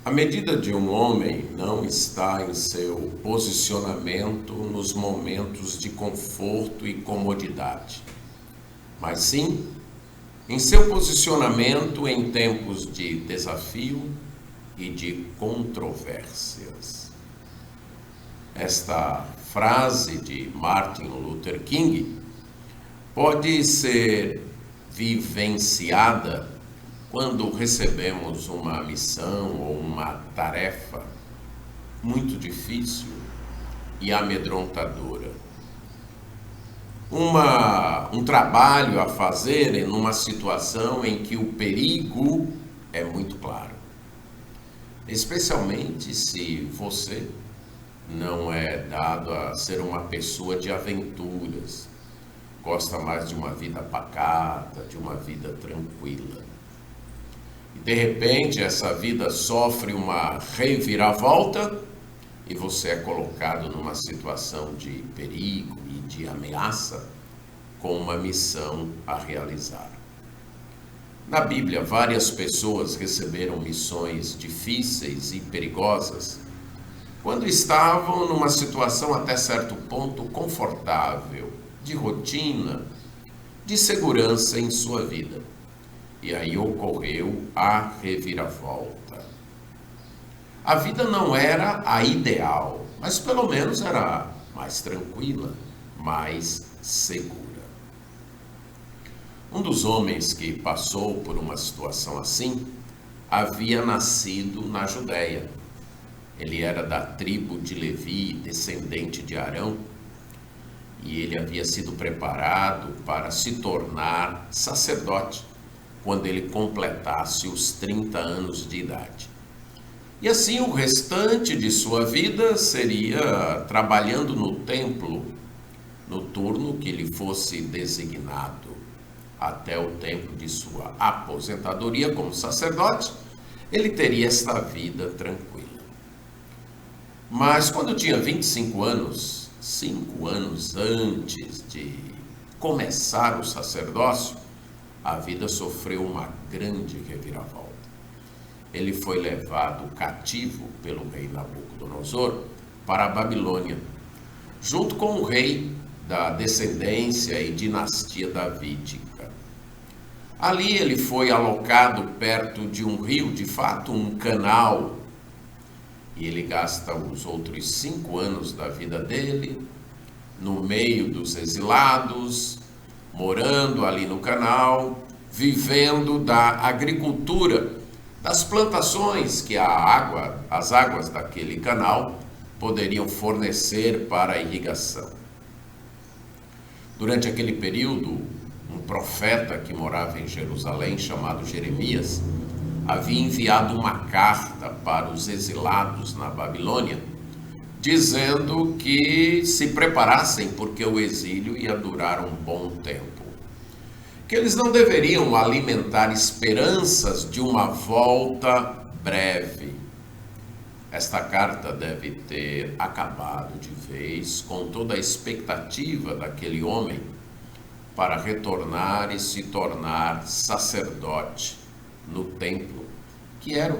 A medida de um homem não está em seu posicionamento nos momentos de conforto e comodidade, mas sim em seu posicionamento em tempos de desafio e de controvérsias. Esta frase de Martin Luther King pode ser vivenciada quando recebemos uma missão ou uma tarefa muito difícil e amedrontadora. Um trabalho a fazer em uma situação em que o perigo é muito claro. Especialmente se você não é dado a ser uma pessoa de aventuras, gosta mais de uma vida pacata, de uma vida tranquila. E de repente essa vida sofre uma reviravolta e você é colocado numa situação de perigo e de ameaça com uma missão a realizar. Na Bíblia, várias pessoas receberam missões difíceis e perigosas quando estavam numa situação até certo ponto confortável, de rotina, de segurança em sua vida. E aí ocorreu a reviravolta. A vida não era a ideal, mas pelo menos era mais tranquila, mais segura. Um dos homens que passou por uma situação assim havia nascido na Judéia. Ele era da tribo de Levi, descendente de Arão, e ele havia sido preparado para se tornar sacerdote quando ele completasse os 30 anos de idade. E assim o restante de sua vida seria trabalhando no templo, no turno que lhe fosse designado, até o tempo de sua aposentadoria como sacerdote, ele teria esta vida tranquila. Mas quando tinha 25 anos, 5 anos antes de começar o sacerdócio, a vida sofreu uma grande reviravolta. Ele foi levado cativo pelo rei Nabucodonosor para a Babilônia, junto com o rei da descendência e dinastia davídica. Ali ele foi alocado perto de um rio, de fato um canal, e ele gasta os outros 5 anos da vida dele no meio dos exilados, morando ali no canal, vivendo da agricultura, das plantações que as águas daquele canal poderiam fornecer para a irrigação. Durante aquele período, um profeta que morava em Jerusalém, chamado Jeremias, havia enviado uma carta para os exilados na Babilônia, dizendo que se preparassem porque o exílio ia durar um bom tempo, que eles não deveriam alimentar esperanças de uma volta breve. Esta carta deve ter acabado de vez com toda a expectativa daquele homem para retornar e se tornar sacerdote no templo, que era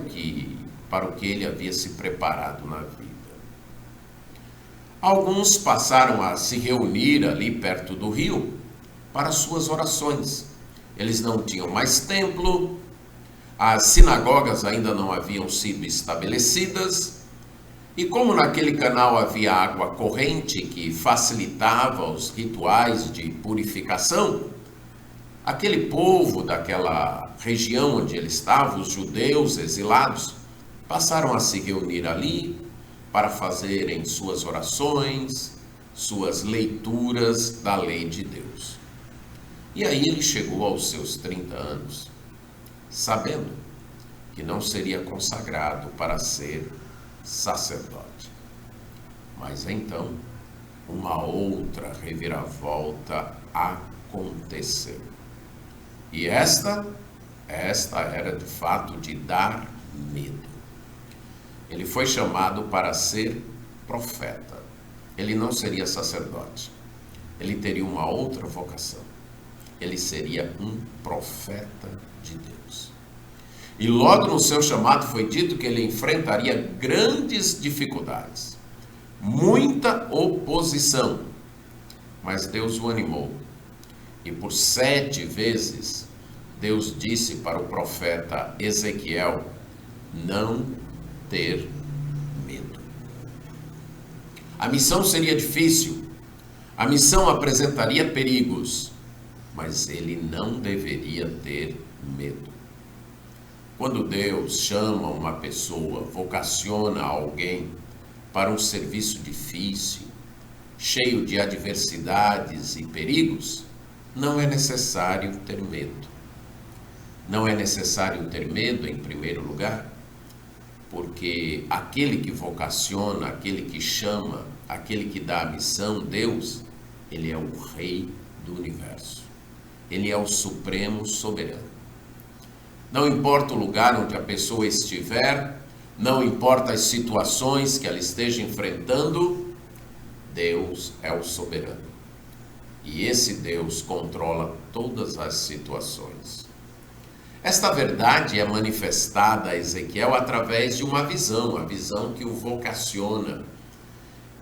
para o que ele havia se preparado na vida. Alguns passaram a se reunir ali perto do rio para suas orações. Eles não tinham mais templo, as sinagogas ainda não haviam sido estabelecidas, e como naquele canal havia água corrente que facilitava os rituais de purificação, aquele povo daquela região onde ele estava, os judeus exilados, passaram a se reunir ali para fazerem suas orações, suas leituras da lei de Deus. E aí ele chegou aos seus 30 anos, sabendo que não seria consagrado para ser sacerdote. Mas então, uma outra reviravolta aconteceu. E esta era de fato de dar medo. Ele foi chamado para ser profeta. Ele não seria sacerdote. Ele teria uma outra vocação. Ele seria um profeta de Deus. E logo no seu chamado foi dito que ele enfrentaria grandes dificuldades, muita oposição, mas Deus o animou. E por 7 vezes Deus disse para o profeta Ezequiel não ter medo. A missão seria difícil, a missão apresentaria perigos, mas ele não deveria ter medo. Quando Deus chama uma pessoa, vocaciona alguém para um serviço difícil, cheio de adversidades e perigos, não é necessário ter medo. Não é necessário ter medo, em primeiro lugar, porque aquele que vocaciona, aquele que chama, aquele que dá a missão, Deus, ele é o Rei do universo. Ele é o Supremo Soberano. Não importa o lugar onde a pessoa estiver, não importa as situações que ela esteja enfrentando, Deus é o soberano. E esse Deus controla todas as situações. Esta verdade é manifestada a Ezequiel através de uma visão, a visão que o vocaciona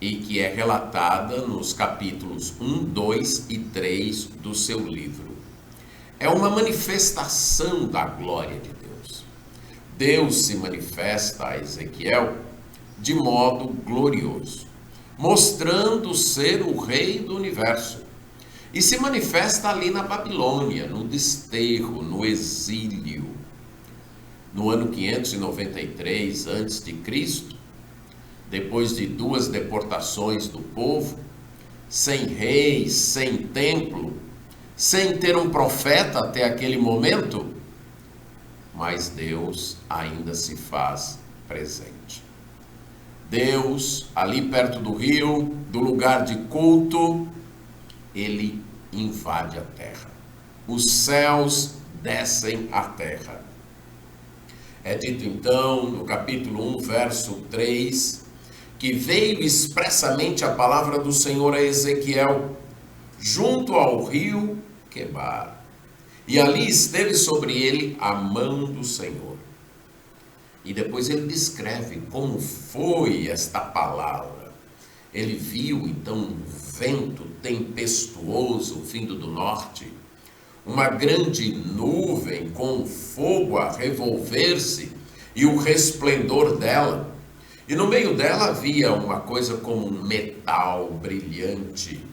e que é relatada nos capítulos 1, 2 e 3 do seu livro. É uma manifestação da glória de Deus. Deus se manifesta a Ezequiel de modo glorioso, mostrando ser o Rei do universo. E se manifesta ali na Babilônia, no desterro, no exílio. No ano 593 a.C., depois de 2 deportações do povo, sem reis, sem templo, sem ter um profeta até aquele momento, mas Deus ainda se faz presente. Deus, ali perto do rio, do lugar de culto, ele invade a terra. Os céus descem à terra. É dito então, no capítulo 1, verso 3, que veio expressamente a palavra do Senhor a Ezequiel, junto ao rio Quebar. E ali esteve sobre ele a mão do Senhor. E depois ele descreve como foi esta palavra. Ele viu então um vento tempestuoso vindo do norte, uma grande nuvem com fogo a revolver-se e o resplendor dela. E no meio dela havia uma coisa como um metal brilhante,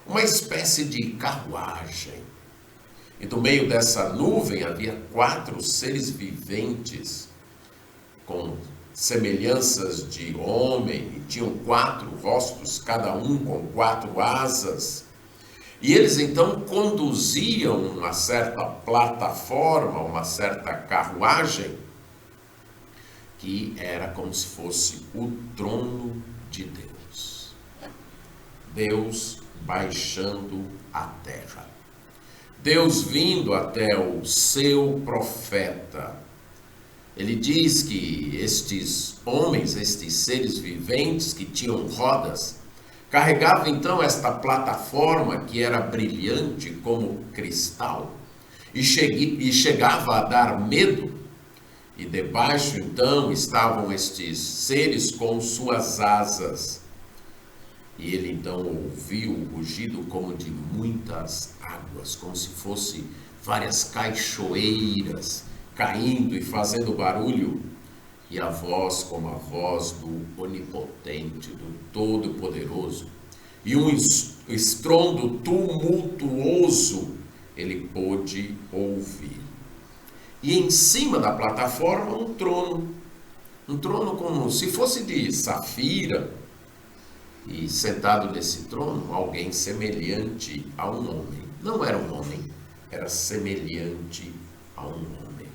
uma espécie de carruagem. E no meio dessa nuvem havia 4 seres viventes, com semelhanças de homem, e tinham 4 rostos, cada um com 4 asas. E eles então conduziam uma certa plataforma, uma certa carruagem, que era como se fosse o trono de Deus. Deus baixando a terra. Deus vindo até o seu profeta. Ele diz que estes homens, estes seres viventes que tinham rodas, carregavam então esta plataforma que era brilhante como cristal e chegava a dar medo. E debaixo então estavam estes seres com suas asas. E ele então ouviu o rugido como de muitas águas, como se fosse várias cachoeiras caindo e fazendo barulho. E a voz como a voz do Onipotente, do Todo-Poderoso. E um estrondo tumultuoso ele pôde ouvir. E em cima da plataforma um trono como se fosse de safira, e sentado nesse trono alguém semelhante a um homem. Não era um homem, era semelhante a um homem.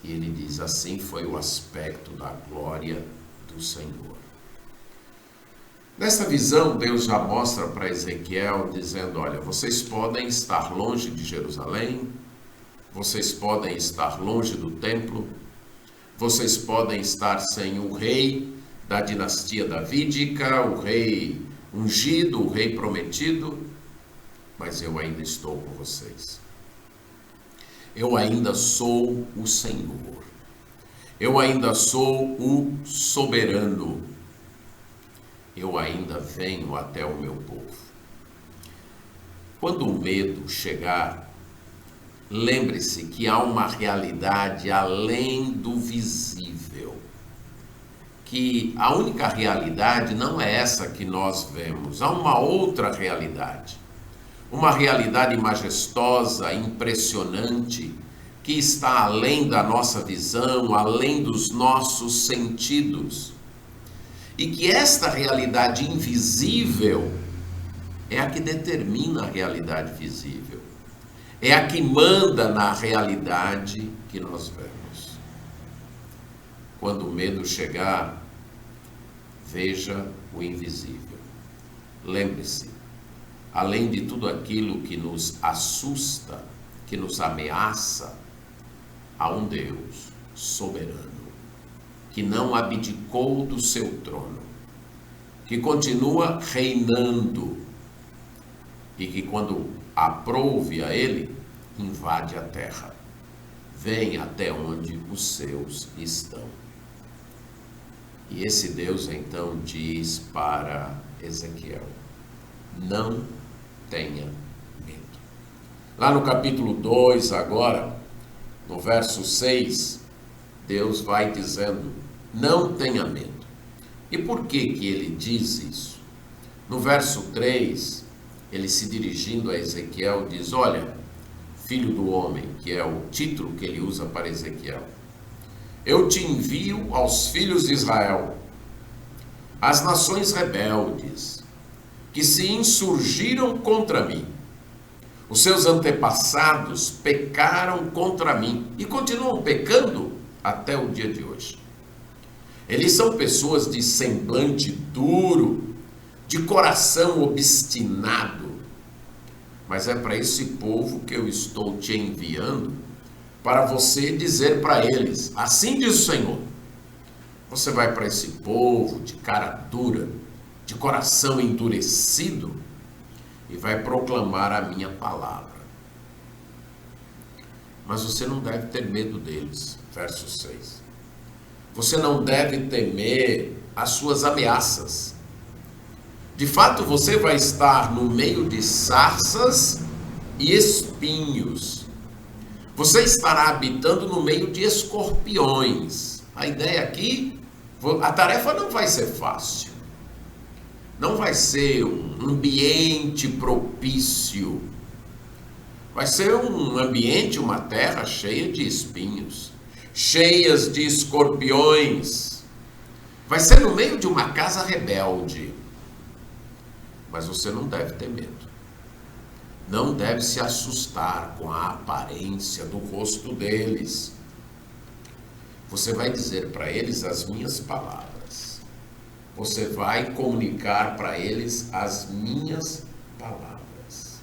E ele diz, assim foi o aspecto da glória do Senhor. Nesta visão, Deus já mostra para Ezequiel, dizendo, olha, vocês podem estar longe de Jerusalém, vocês podem estar longe do templo, vocês podem estar sem o rei da dinastia davídica, o rei ungido, o rei prometido, mas eu ainda estou com vocês. Eu ainda sou o Senhor. Eu ainda sou o soberano. Eu ainda venho até o meu povo. Quando o medo chegar, lembre-se que há uma realidade além do visível. Que a única realidade não é essa que nós vemos. Há uma outra realidade. Uma realidade majestosa, impressionante, que está além da nossa visão, além dos nossos sentidos. E que esta realidade invisível é a que determina a realidade visível. É a que manda na realidade que nós vemos. Quando o medo chegar, veja o invisível. Lembre-se, além de tudo aquilo que nos assusta, que nos ameaça, há um Deus soberano, que não abdicou do seu trono, que continua reinando e que quando aprouve a ele, invade a terra, vem até onde os seus estão. E esse Deus então diz para Ezequiel: não tenha medo. Lá no capítulo 2 agora, no verso 6, Deus vai dizendo: não tenha medo. E por que que ele diz isso? No verso 3, ele se dirigindo a Ezequiel diz: olha, filho do homem, que é o título que ele usa para Ezequiel, eu te envio aos filhos de Israel, às nações rebeldes, que se insurgiram contra mim. Os seus antepassados pecaram contra mim e continuam pecando até o dia de hoje. Eles são pessoas de semblante duro, de coração obstinado. Mas é para esse povo que eu estou te enviando, para você dizer para eles: assim diz o Senhor. Você vai para esse povo de cara dura, de coração endurecido, e vai proclamar a minha palavra. Mas você não deve ter medo deles. Verso 6. Você não deve temer as suas ameaças. De fato, você vai estar no meio de sarças e espinhos. Você estará habitando no meio de escorpiões. A ideia aqui, a tarefa não vai ser fácil. Não vai ser um ambiente propício. Vai ser um ambiente, uma terra cheia de espinhos, cheias de escorpiões. Vai ser no meio de uma casa rebelde. Mas você não deve ter medo. Não deve se assustar com a aparência do rosto deles. Você vai dizer para eles as minhas palavras. Você vai comunicar para eles as minhas palavras.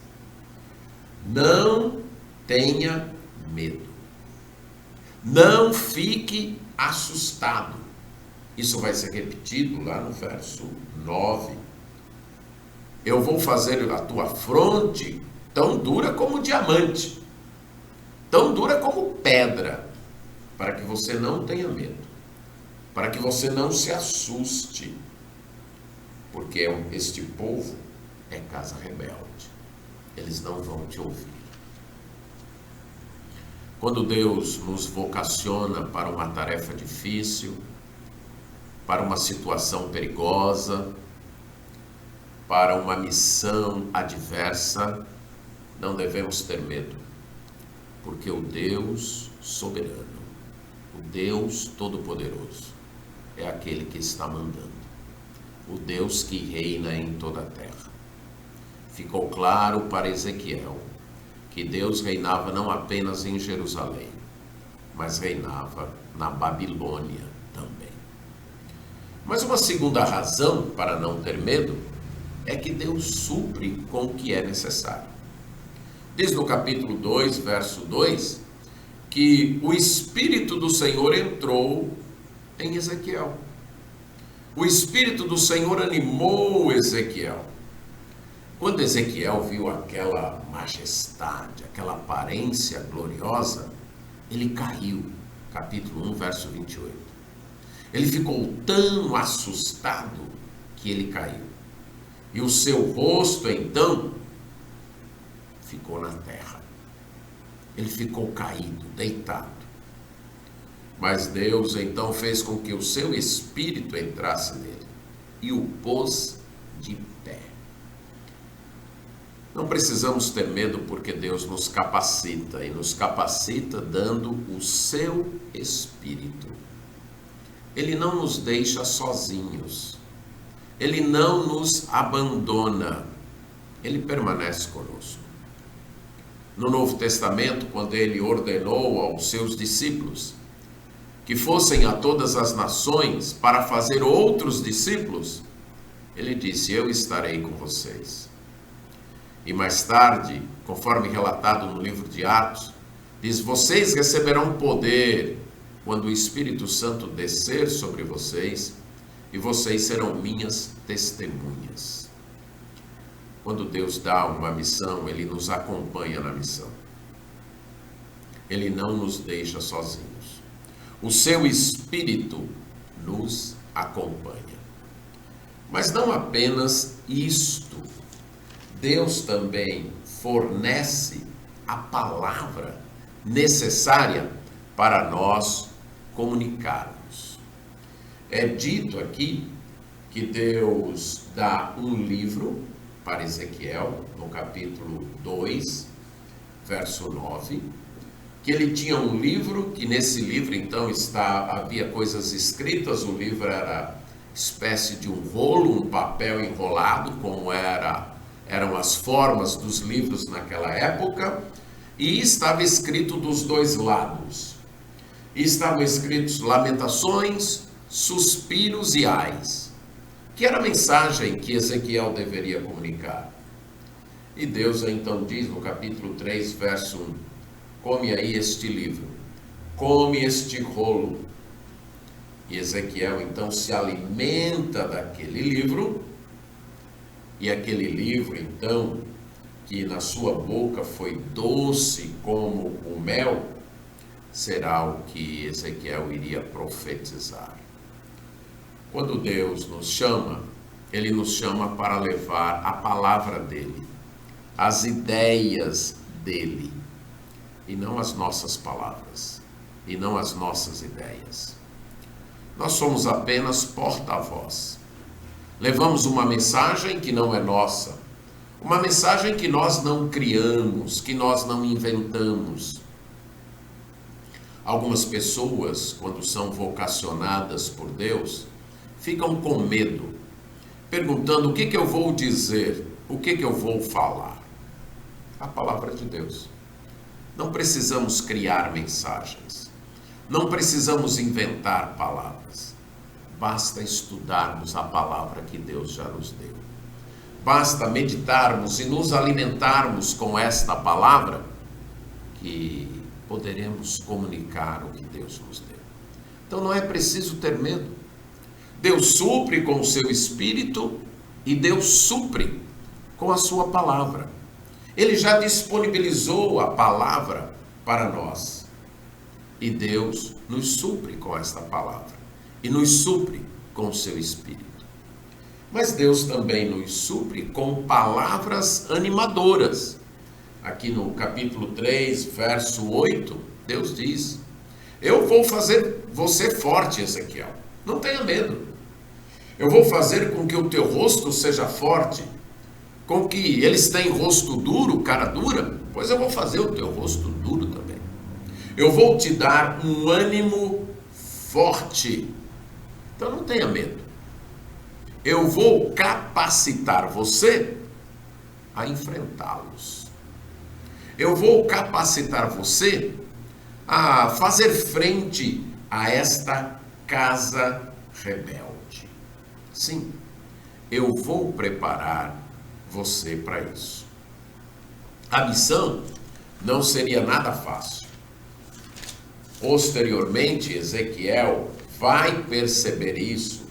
Não tenha medo. Não fique assustado. Isso vai ser repetido lá no verso 9. Eu vou fazer a tua fronte tão dura como diamante, tão dura como pedra, para que você não tenha medo, para que você não se assuste, porque este povo é casa rebelde, eles não vão te ouvir. Quando Deus nos vocaciona para uma tarefa difícil, para uma situação perigosa, para uma missão adversa, não devemos ter medo, porque o Deus soberano, o Deus todo-poderoso, é aquele que está mandando, o Deus que reina em toda a terra. Ficou claro para Ezequiel que Deus reinava não apenas em Jerusalém, mas reinava na Babilônia também. Mas uma segunda razão para não ter medo é que Deus supre com o que é necessário. Diz no capítulo 2, verso 2, que o Espírito do Senhor entrou em Ezequiel. O Espírito do Senhor animou Ezequiel. Quando Ezequiel viu aquela majestade, aquela aparência gloriosa, ele caiu. Capítulo 1, verso 28. Ele ficou tão assustado que ele caiu. E o seu rosto, então, ficou na terra. Ele ficou caído, deitado. Mas Deus, então, fez com que o seu espírito entrasse nele e o pôs de pé. Não precisamos ter medo, porque Deus nos capacita, e nos capacita dando o seu Espírito. Ele não nos deixa sozinhos. Ele não nos abandona. Ele permanece conosco. No Novo Testamento, quando ele ordenou aos seus discípulos que fossem a todas as nações para fazer outros discípulos, ele disse: eu estarei com vocês. E mais tarde, conforme relatado no livro de Atos, diz: vocês receberão poder quando o Espírito Santo descer sobre vocês, e vocês serão minhas testemunhas. Quando Deus dá uma missão, ele nos acompanha na missão. Ele não nos deixa sozinhos. O seu Espírito nos acompanha. Mas não apenas isto. Deus também fornece a palavra necessária para nós comunicarmos. É dito aqui que Deus dá um livro para Ezequiel, no capítulo 2, verso 9, que ele tinha um livro, que nesse livro então havia coisas escritas. O livro era espécie de um rolo, um papel enrolado, como eram as formas dos livros naquela época, e estava escrito dos dois lados. E estavam escritos lamentações, suspiros e ais, que era a mensagem que Ezequiel deveria comunicar. E Deus então diz no capítulo 3, verso 1, come aí este livro, come este rolo. E Ezequiel então se alimenta daquele livro, e aquele livro então, que na sua boca foi doce como o mel, será o que Ezequiel iria profetizar. Quando Deus nos chama, ele nos chama para levar a palavra dele, as ideias dele, e não as nossas palavras, e não as nossas ideias. Nós somos apenas porta-voz. Levamos uma mensagem que não é nossa, uma mensagem que nós não criamos, que nós não inventamos. Algumas pessoas, quando são vocacionadas por Deus, ficam com medo, perguntando: o que eu vou dizer, o que eu vou falar? A palavra de Deus. Não precisamos criar mensagens, não precisamos inventar palavras. Basta estudarmos a palavra que Deus já nos deu. Basta meditarmos e nos alimentarmos com esta palavra, que poderemos comunicar o que Deus nos deu. Então não é preciso ter medo. Deus supre com o seu Espírito e Deus supre com a sua palavra. Ele já disponibilizou a palavra para nós. E Deus nos supre com esta palavra. E nos supre com o seu Espírito. Mas Deus também nos supre com palavras animadoras. Aqui no capítulo 3, verso 8, Deus diz: eu vou fazer você forte, Ezequiel. Não tenha medo. Eu vou fazer com que o teu rosto seja forte. Com que eles têm rosto duro, cara dura, pois eu vou fazer o teu rosto duro também. Eu vou te dar um ânimo forte. Então não tenha medo. Eu vou capacitar você a enfrentá-los. Eu vou capacitar você a fazer frente a esta casa rebelde. Sim, eu vou preparar você para isso. A missão não seria nada fácil. Posteriormente, Ezequiel vai perceber isso,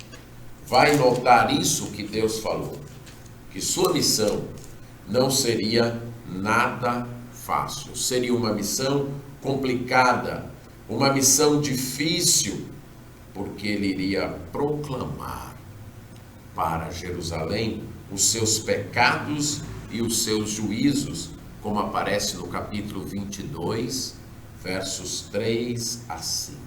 vai notar isso que Deus falou, que sua missão não seria nada fácil. Seria uma missão complicada, uma missão difícil, porque ele iria proclamar para Jerusalém os seus pecados e os seus juízos, como aparece no capítulo 22, versos 3 a 5.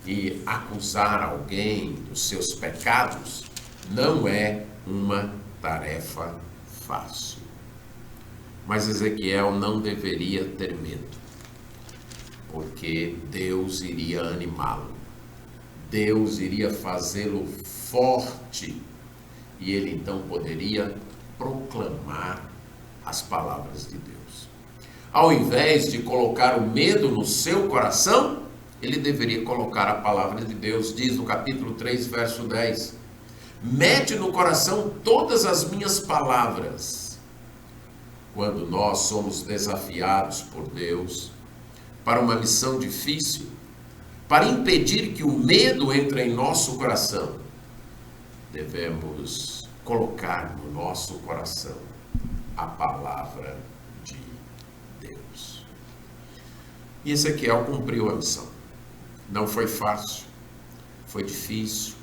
E acusar alguém dos seus pecados não é uma tarefa fácil. Mas Ezequiel não deveria ter medo, porque Deus iria animá-lo. Deus iria fazê-lo forte e ele então poderia proclamar as palavras de Deus. Ao invés de colocar o medo no seu coração, ele deveria colocar a palavra de Deus. Diz no capítulo 3, verso 10: mete no coração todas as minhas palavras. Quando nós somos desafiados por Deus para uma missão difícil, para impedir que o medo entre em nosso coração, devemos colocar no nosso coração a palavra de Deus. E Ezequiel cumpriu a missão. Não foi fácil, foi difícil.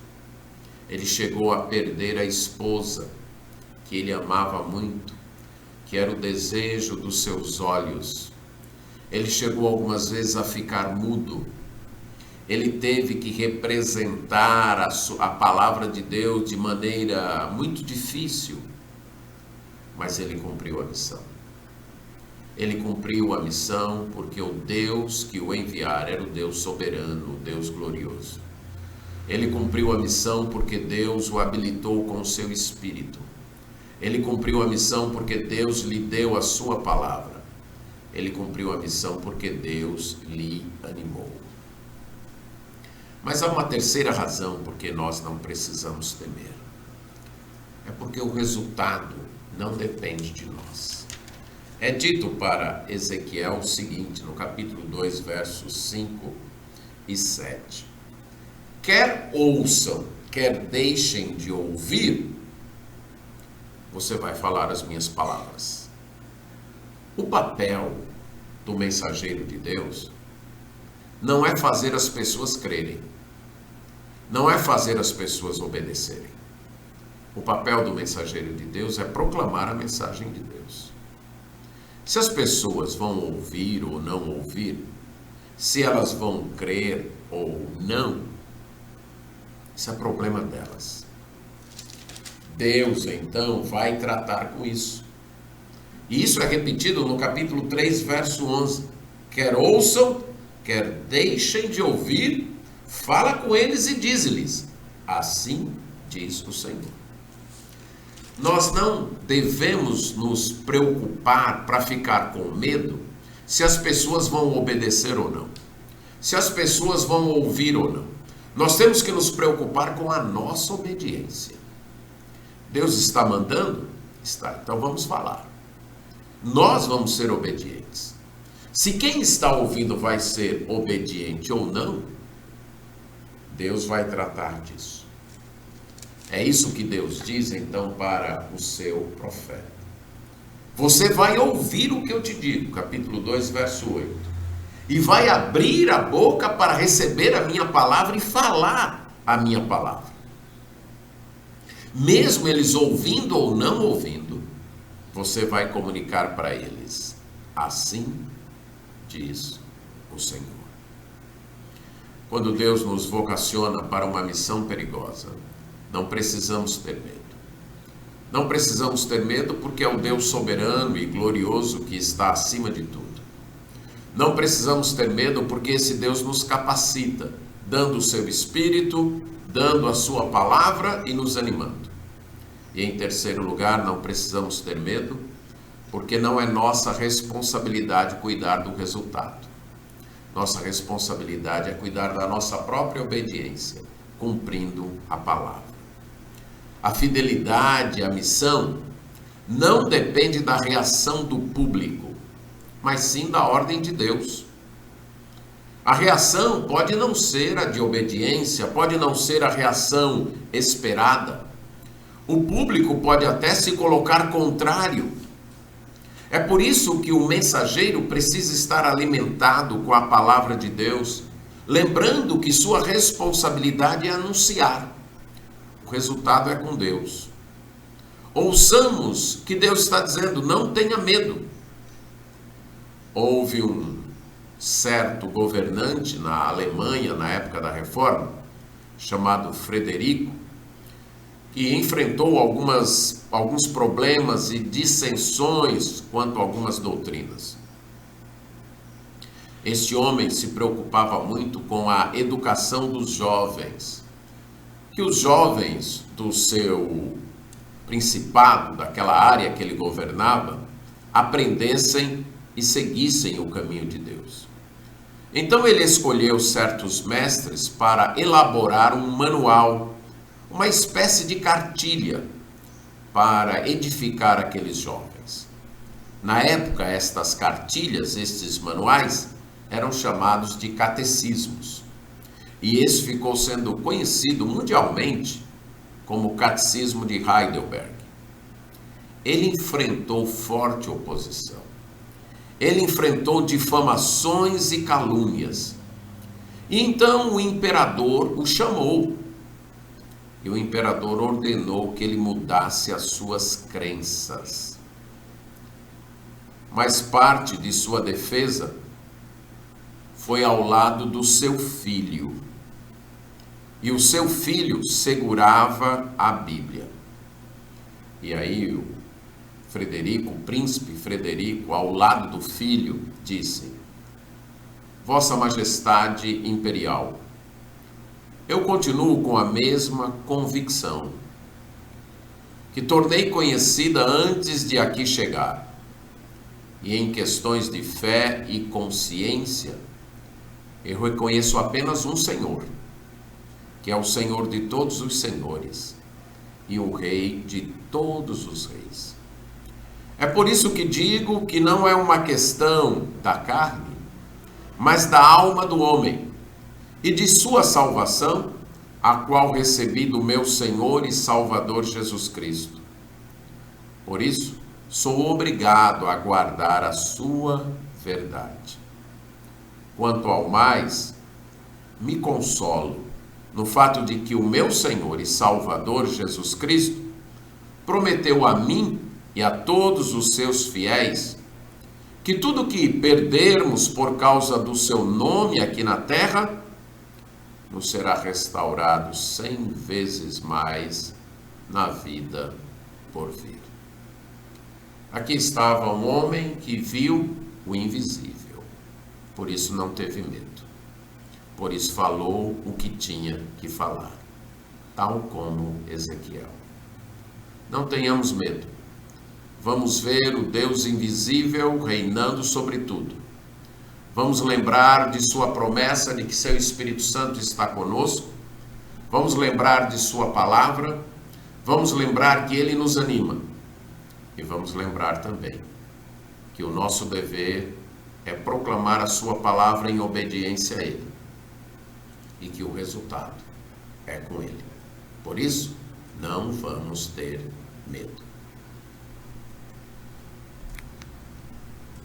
Ele chegou a perder a esposa, que ele amava muito, que era o desejo dos seus olhos. Ele chegou algumas vezes a ficar mudo. Ele teve que representar a palavra de Deus de maneira muito difícil, mas ele cumpriu a missão. Ele cumpriu a missão porque o Deus que o enviara era o Deus soberano, o Deus glorioso. Ele cumpriu a missão porque Deus o habilitou com o seu Espírito. Ele cumpriu a missão porque Deus lhe deu a sua palavra. Ele cumpriu a missão porque Deus lhe animou. Mas há uma terceira razão porque nós não precisamos temer. É porque o resultado não depende de nós. É dito para Ezequiel o seguinte, no capítulo 2, versos 5 e 7. Quer ouçam, quer deixem de ouvir, você vai falar as minhas palavras. O papel do mensageiro de Deus não é fazer as pessoas crerem, não é fazer as pessoas obedecerem. O papel do mensageiro de Deus é proclamar a mensagem de Deus. Se as pessoas vão ouvir ou não ouvir, se elas vão crer ou não, isso é problema delas. Deus, então, vai tratar com isso. E isso é repetido no capítulo 3, verso 11. Quer ouçam, quer deixem de ouvir, fala com eles e diz-lhes: assim diz o Senhor. Nós não devemos nos preocupar para ficar com medo se as pessoas vão obedecer ou não, se as pessoas vão ouvir ou não. Nós temos que nos preocupar com a nossa obediência. Deus está mandando? Está. Então vamos falar. Nós vamos ser obedientes. Se quem está ouvindo vai ser obediente ou não, Deus vai tratar disso. É isso que Deus diz então para o seu profeta. Você vai ouvir o que eu te digo, capítulo 2, verso 8. E vai abrir a boca para receber a minha palavra e falar a minha palavra. Mesmo eles ouvindo ou não ouvindo, você vai comunicar para eles: assim diz o Senhor. Quando Deus nos vocaciona para uma missão perigosa, não precisamos ter medo. Não precisamos ter medo porque é o Deus soberano e glorioso que está acima de tudo. Não precisamos ter medo porque esse Deus nos capacita, dando o seu Espírito, dando a sua palavra e nos animando. E em terceiro lugar, não precisamos ter medo porque não é nossa responsabilidade cuidar do resultado. Nossa responsabilidade é cuidar da nossa própria obediência, cumprindo a palavra. A fidelidade à missão não depende da reação do público, mas sim da ordem de Deus. A reação pode não ser a de obediência, pode não ser a reação esperada. O público pode até se colocar contrário. É por isso que o mensageiro precisa estar alimentado com a palavra de Deus, lembrando que sua responsabilidade é anunciar. O resultado é com Deus. Ouçamos que Deus está dizendo: não tenha medo. Houve um certo governante na Alemanha, na época da Reforma, chamado Frederico, que enfrentou alguns problemas e dissensões quanto a algumas doutrinas. Este homem se preocupava muito com a educação dos jovens, que os jovens do seu principado, daquela área que ele governava, aprendessem e seguissem o caminho de Deus. Então ele escolheu certos mestres para elaborar um manual, uma espécie de cartilha para edificar aqueles jovens. Na época, estas cartilhas, estes manuais, eram chamados de catecismos. E esse ficou sendo conhecido mundialmente como o Catecismo de Heidelberg. Ele enfrentou forte oposição. Ele enfrentou difamações e calúnias. E então o imperador o chamou. E o imperador ordenou que ele mudasse as suas crenças. Mas parte de sua defesa foi ao lado do seu filho. E o seu filho segurava a Bíblia. E aí o príncipe Frederico, ao lado do filho, disse: Vossa Majestade Imperial, eu continuo com a mesma convicção que tornei conhecida antes de aqui chegar. E em questões de fé e consciência, eu reconheço apenas um Senhor, que é o Senhor de todos os senhores e o Rei de todos os reis. É por isso que digo que não é uma questão da carne, mas da alma do homem e de sua salvação, a qual recebi do meu Senhor e Salvador Jesus Cristo. Por isso, sou obrigado a guardar a sua verdade. Quanto ao mais, me consolo no fato de que o meu Senhor e Salvador Jesus Cristo prometeu a mim e a todos os seus fiéis que tudo que perdermos por causa do seu nome aqui na terra nos será restaurado 100 vezes mais na vida por vir. Aqui estava um homem que viu o invisível, por isso não teve medo, por isso falou o que tinha que falar, tal como Ezequiel. Não tenhamos medo, vamos ver o Deus invisível reinando sobre tudo. Vamos lembrar de sua promessa de que seu Espírito Santo está conosco. Vamos lembrar de sua palavra. Vamos lembrar que ele nos anima. E vamos lembrar também que o nosso dever é proclamar a sua palavra em obediência a ele. E que o resultado é com ele. Por isso, não vamos ter medo.